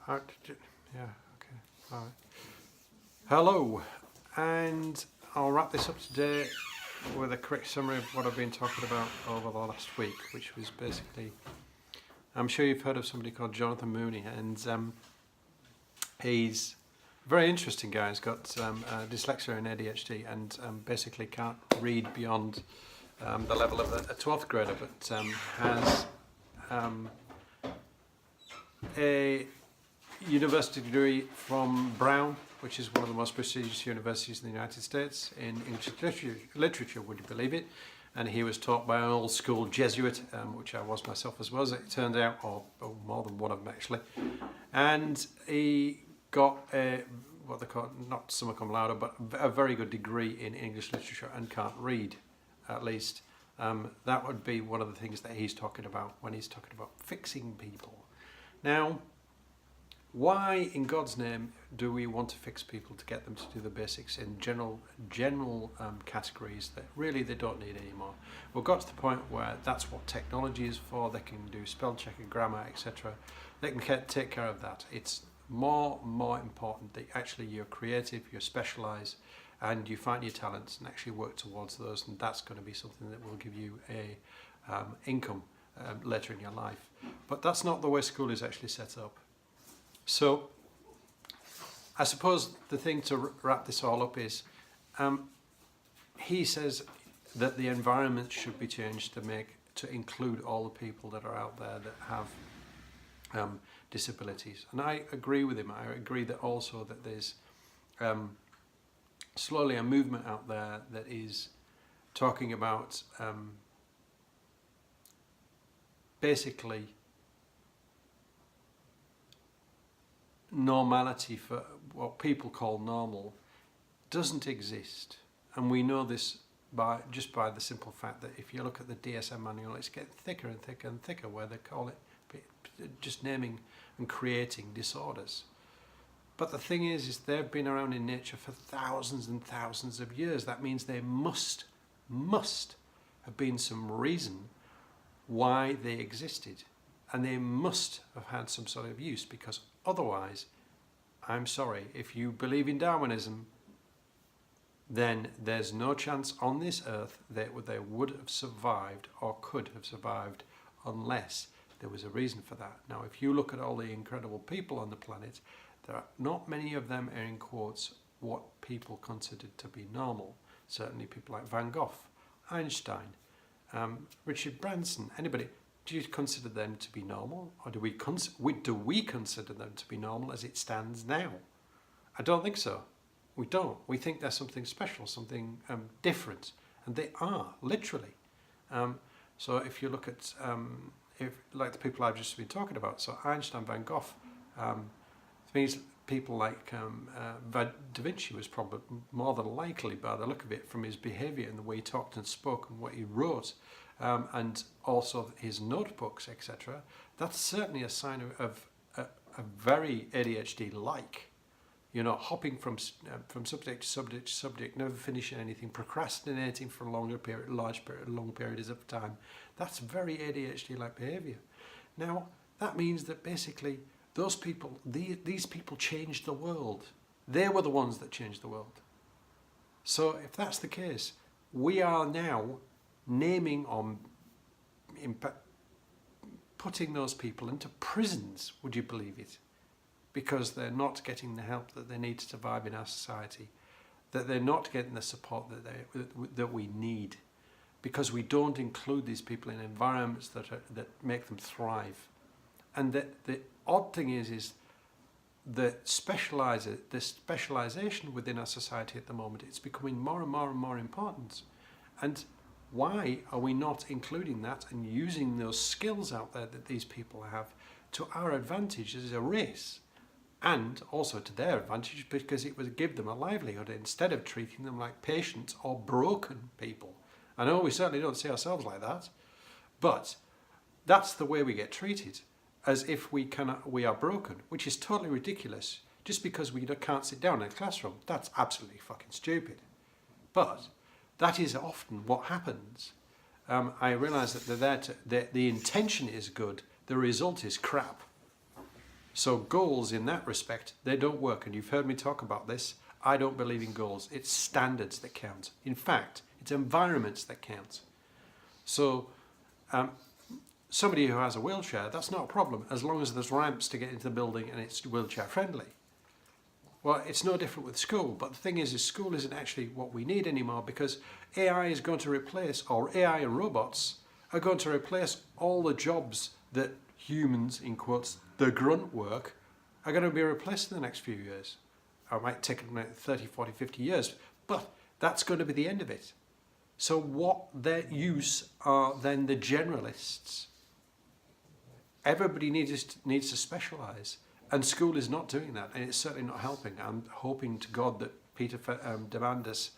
Yeah, okay, all right. Hello, and I'll wrap this up today with a quick summary of what I've been talking about over the last week, which was basically, I'm sure you've heard of somebody called Jonathan Mooney, and he's a very interesting guy. He's got dyslexia and ADHD, and basically can't read beyond the level of a 12th grader, but has a university degree from Brown, which is one of the most prestigious universities in the United States in English literature, would you believe it? And he was taught by an old school Jesuit, which I was myself as well, as it turned out, or more than one of them actually. And he got a, what they call, not summa cum laude, but a very good degree in English literature and can't read, at least. That would be one of the things that he's talking about when he's talking about fixing people. Now, why in God's name do we want to fix people to get them to do the basics in general categories that really they don't need anymore? We've got to the point where that's what technology is for. They can do spell check and grammar, etc. They can take care of that. It's more important that actually you're creative, you specialise, and you find your talents and actually work towards those, and that's going to be something that will give you a income later in your life. But that's not the way school is actually set up. So I suppose the thing to wrap this all up is he says that the environment should be changed to include all the people that are out there that have disabilities, and I agree with him. I agree that also that there's slowly a movement out there that is talking about basically normality, for what people call normal, doesn't exist. And we know this just by the simple fact that if you look at the DSM manual, it's getting thicker and thicker and thicker, where they call it just naming and creating disorders. But the thing is they've been around in nature for thousands and thousands of years. That means there must have been some reason why they existed, and they must have had some sort of use, because otherwise, I'm sorry, if you believe in Darwinism, then there's no chance on this earth that they would have survived or could have survived unless there was a reason for that. Now, if you look at all the incredible people on the planet, there are not many of them are, in quotes, what people considered to be normal. Certainly people like Van Gogh, Einstein, Richard Branson, anybody. Do you consider them to be normal, or do we consider them to be normal as it stands now? I don't think so. We don't. We think they're something special, something different, and they are, literally. So if you look at, like the people I've just been talking about, so Einstein, Van Gogh, means people like Da Vinci was probably more than likely, by the look of it, from his behaviour and the way he talked and spoke and what he wrote, and also his notebooks, etc. That's certainly a sign of a very ADHD-like, you know, hopping from subject to subject to subject, never finishing anything, procrastinating for long periods of time. That's very ADHD-like behaviour. Now, that means that basically those people, these people changed the world. They were the ones that changed the world. So if that's the case, we are now naming on, putting those people into prisons, would you believe it? Because they're not getting the help that they need to survive in our society, that they're not getting the support that we need, because we don't include these people in environments that make them thrive. And that the odd thing is the specialisation within our society at the moment, it's becoming more and more and more important. And why are we not including that and using those skills out there that these people have to our advantage as a race, and also to their advantage, because it would give them a livelihood instead of treating them like patients or broken people? I know we certainly don't see ourselves like that, but that's the way we get treated, as if we are broken, which is totally ridiculous. Just because we can't sit down in a classroom, that's absolutely fucking stupid. But that is often what happens. I realise that the intention is good, the result is crap. So goals in that respect, they don't work. And you've heard me talk about this. I don't believe in goals. It's standards that count. In fact, it's environments that count. So somebody who has a wheelchair, that's not a problem as long as there's ramps to get into the building and it's wheelchair friendly. Well, it's no different with school, but the thing is school isn't actually what we need anymore, because AI is going to replace, or AI and robots are going to replace all the jobs that humans, in quotes, the grunt work, are going to be replaced in the next few years. Or it might take 30, 40, 50 years, but that's going to be the end of it. So what their use are then the generalists. Everybody needs to specialise. And school is not doing that, and it's certainly not helping. I'm hoping to God that Peter Diamandis,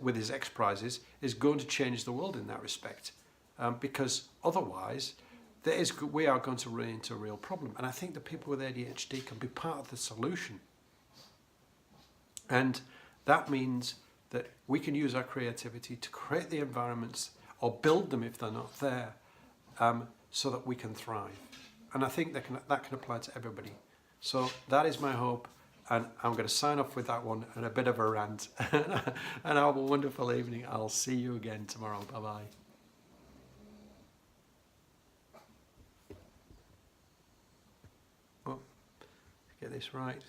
with his X Prizes, is going to change the world in that respect. Because otherwise, we are going to run into a real problem. And I think that people with ADHD can be part of the solution. And that means that we can use our creativity to create the environments, or build them if they're not there, so that we can thrive. And I think that can apply to everybody. So that is my hope, and I'm going to sign off with that one and a bit of a rant. And have a wonderful evening. I'll see you again tomorrow. Bye-bye. Well, get this right.